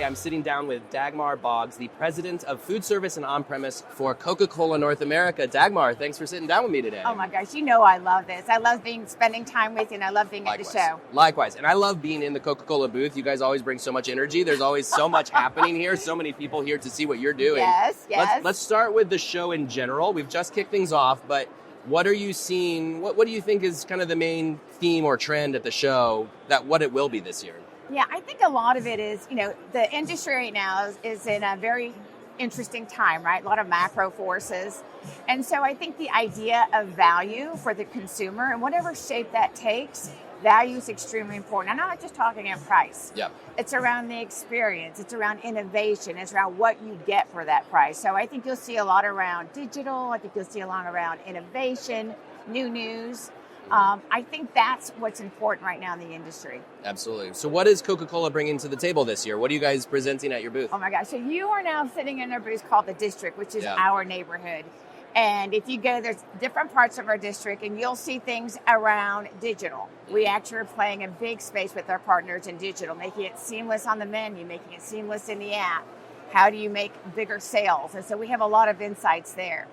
I'm sitting down with Dagmar Boggs, the president of food service and on-premise for Coca-Cola North America. Dagmar, thanks for sitting down with me today. Oh my gosh, you know I love this. I love spending time with you, and I love being at the show. Likewise, and I love being in the Coca-Cola booth. You guys always bring so much energy. There's always so much happening here, so many people here to see what you're doing. Yes. Let's start with the show in general. We've just kicked things off, but what are you seeing? What do you think is kind of the main theme or trend at the show, what it will be this year? Yeah, I think a lot of it is, the industry right now is in a very interesting time, right? A lot of macro forces. And so I think the idea of value for the consumer, and whatever shape that takes, value is extremely important. I'm not just talking about price. Yeah. It's around the experience. It's around innovation. It's around what you get for that price. So I think you'll see a lot around digital. I think you'll see a lot around innovation, new news. I think that's what's important right now in the industry. Absolutely. So what is Coca-Cola bringing to the table this year? What are you guys presenting at your booth? Oh my gosh. So you are now sitting in a booth called the District, which is our neighborhood. And if you go, there's different parts of our district, and you'll see things around digital. We actually are playing a big space with our partners in digital, making it seamless on the menu, making it seamless in the app. How do you make bigger sales? And so we have a lot of insights there.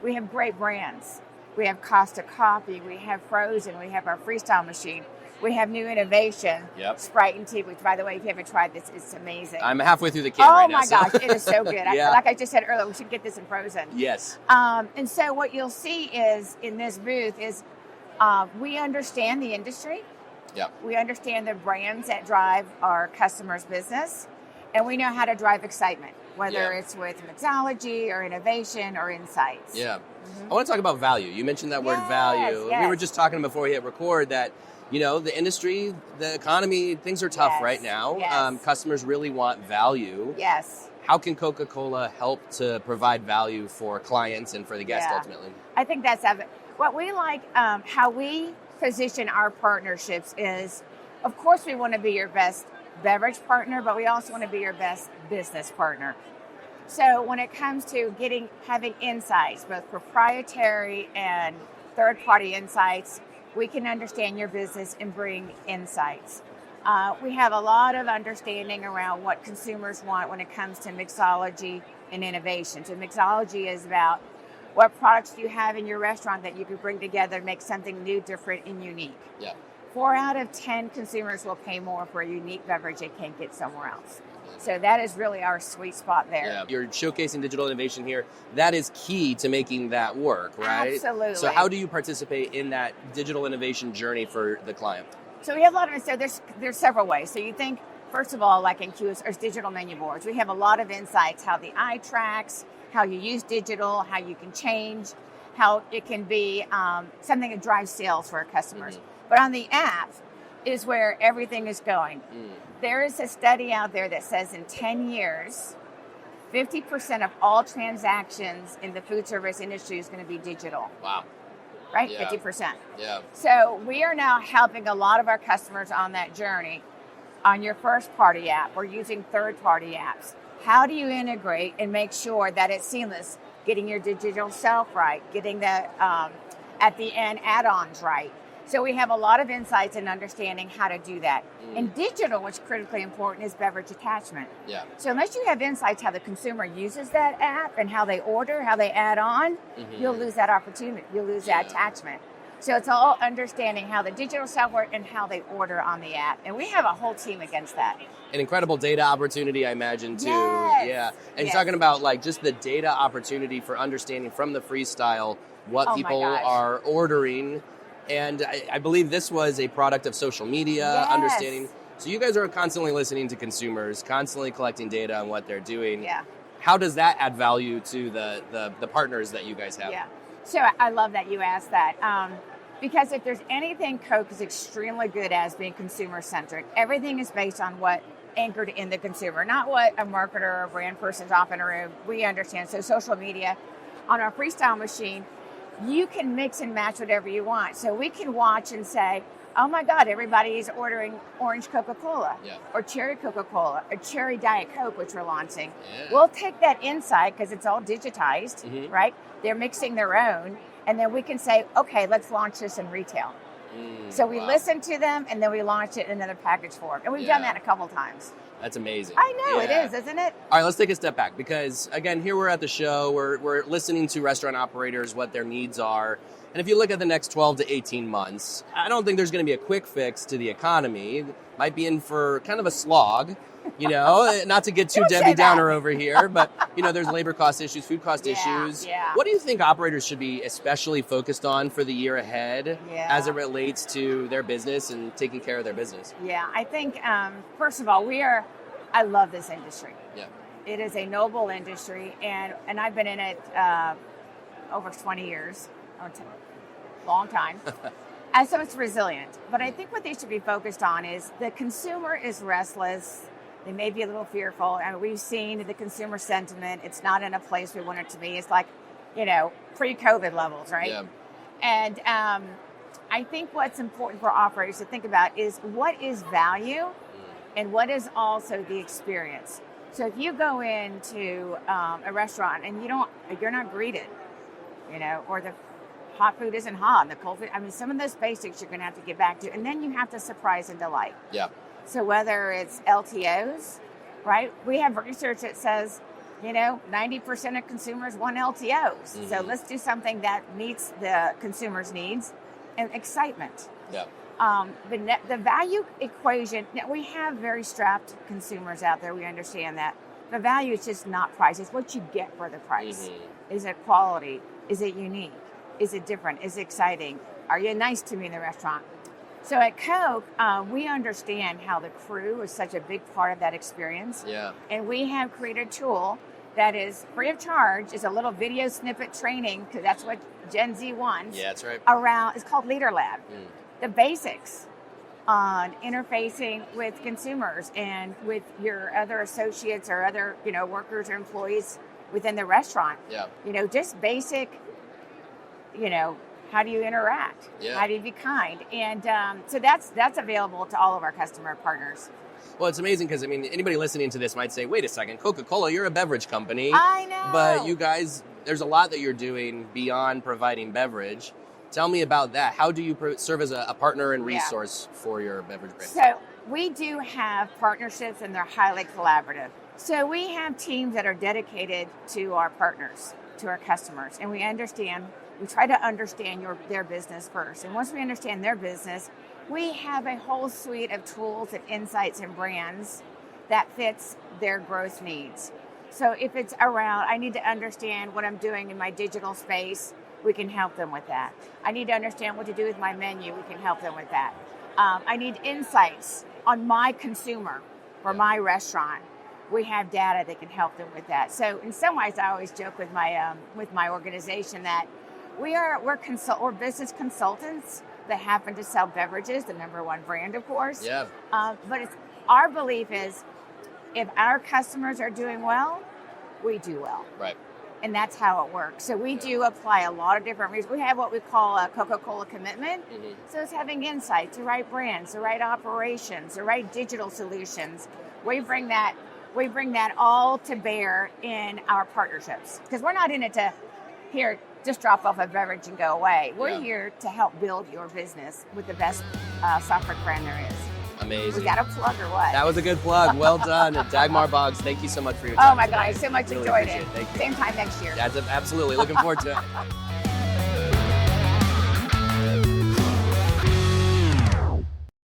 We have great brands. We have Costa Coffee, we have Frozen, we have our Freestyle machine. We have new innovation, Sprite and tea, which, by the way, if you haven't tried this, it's amazing. I'm halfway through the can right now. Oh, my gosh, it is so good. Like I just said earlier, we should get this in Frozen. Yes. And so what you'll see is, in this booth, is we understand the industry. Yeah. We understand the brands that drive our customers' business, and we know how to drive excitement, whether it's with mixology or innovation or insights. Yeah. I want to talk about value. You mentioned that word value. Yes. We were just talking before we hit record that, the industry, the economy, things are tough right now. Yes. Customers really want value. Yes. How can Coca-Cola help to provide value for clients and for the guests ultimately? I think that's what we like. How we position our partnerships is, of course, we want to be your best beverage partner, but we also want to be your best business partner. So when it comes to having insights, both proprietary and third-party insights, we can understand your business and bring insights. We have a lot of understanding around what consumers want when it comes to mixology and innovation. So mixology is about what products do you have in your restaurant that you can bring together and make something new, different, and unique. Yeah. 4 out of 10 consumers will pay more for a unique beverage they can't get somewhere else. So that is really our sweet spot there. Yeah. You're showcasing digital innovation here. That is key to making that work, right? Absolutely. So how do you participate in that digital innovation journey for the client? So we have a lot of, there's several ways. So you think, first of all, like in QSR's digital menu boards, we have a lot of insights, how the eye tracks, how you use digital, how you can change, how it can be something that drives sales for our customers. But on the app is where everything is going. There is a study out there that says in 10 years, 50% of all transactions in the food service industry is going to be digital. Wow. Right? Yeah. 50%. Yeah. So we are now helping a lot of our customers on that journey. On your first-party app, or using third-party apps. How do you integrate and make sure that it's seamless? Getting your digital self right, getting the, at the end, add-ons right. So we have a lot of insights in understanding how to do that. And digital, what's critically important, is beverage attachment. Yeah. So unless you have insights how the consumer uses that app and how they order, how they add on, you'll lose that opportunity. You'll lose that attachment. So it's all understanding how the digital self work and how they order on the app. And we have a whole team against that. An incredible data opportunity, I imagine, too. Yes. Yeah. And you're talking about just the data opportunity for understanding from the freestyle what people are ordering. And I believe this was a product of social media, understanding. So you guys are constantly listening to consumers, constantly collecting data on what they're doing. Yeah. How does that add value to the partners that you guys have? Yeah. So I love that you asked that. Because if there's anything Coke is extremely good at, is being consumer-centric. Everything is based on what anchored in the consumer, not what a marketer or a brand person's off in a room. We understand. So social media, on our Freestyle machine, you can mix and match whatever you want. So we can watch and say, oh my God, everybody's ordering orange Coca-Cola or cherry Coca-Cola or cherry Diet Coke, which we're launching. We'll take that insight because it's all digitized, right? They're mixing their own. And then we can say, okay, let's launch this in retail. So we listen to them and then we launch it in another package form. And we've done that a couple times. That's amazing. I know, it is, isn't it? All right, let's take a step back because, again, here we're at the show. We're listening to restaurant operators, what their needs are. And if you look at the next 12 to 18 months, I don't think there's going to be a quick fix to the economy. Might be in for kind of a slog, not to get too Debbie Downer over here, but, there's labor cost issues, food cost issues. Yeah. What do you think operators should be especially focused on for the year ahead as it relates to their business and taking care of their business? Yeah, I think, first of all, I love this industry. Yeah. It is a noble industry, and I've been in it over 20 years. Long time. And so it's resilient. But I think what they should be focused on is the consumer is restless. They may be a little fearful. And we've seen the consumer sentiment. It's not in a place we want it to be. It's like, pre-COVID levels, right? Yeah. And I think what's important for operators to think about is what is value and what is also the experience. So if you go into a restaurant and you're not greeted, or the hot food isn't hot, and the cold food. I mean, some of those basics you're going to have to get back to, and then you have to surprise and delight. Yeah. So whether it's LTOs, right? We have research that says, 90% of consumers want LTOs. Mm-hmm. So let's do something that meets the consumer's needs and excitement. Yeah. The value equation. Now we have very strapped consumers out there. We understand that. The value is just not price. It's what you get for the price. Mm-hmm. Is it quality? Is it unique? Is it different? Is it exciting? Are you nice to me in the restaurant? So at Coke, we understand how the crew is such a big part of that experience. Yeah. And we have created a tool that is free of charge. It's a little video snippet training, because that's what Gen Z wants. Yeah, that's right. It's called Leader Lab. The basics on interfacing with consumers and with your other associates or other, workers or employees within the restaurant. Yeah. Just basic, how do you interact? Yeah. How do you be kind? And so that's available to all of our customer partners. Well, it's amazing because, anybody listening to this might say, wait a second, Coca-Cola, you're a beverage company. I know. But you guys, there's a lot that you're doing beyond providing beverage. Tell me about that. How do you serve as a partner and resource for your beverage brand? So we do have partnerships, and they're highly collaborative. So we have teams that are dedicated to our partners, to our customers, and we try to understand their business first. And once we understand their business, we have a whole suite of tools and insights and brands that fits their growth needs. So if it's around, I need to understand what I'm doing in my digital space, we can help them with that. I need to understand what to do with my menu, we can help them with that. I need insights on my consumer for my restaurant. We have data that can help them with that. So in some ways, I always joke with my organization that we're business consultants that happen to sell beverages, the number one brand, of course. Yeah. But our belief is, if our customers are doing well, we do well. Right. And that's how it works. So we do apply a lot of different reasons. We have what we call a Coca-Cola commitment. Mm-hmm. So it's having insights, the right brands, the right operations, the right digital solutions. We bring that all to bear in our partnerships, because we're not in it to just drop off a beverage and go away. We're here to help build your business with the best soft drink brand there is. Amazing. We got a plug or what? That was a good plug. Well done. Dagmar Boggs, thank you so much for your time. Oh my God, I so much really enjoyed it. Thank you. Same time next year. That's absolutely. Looking forward to it.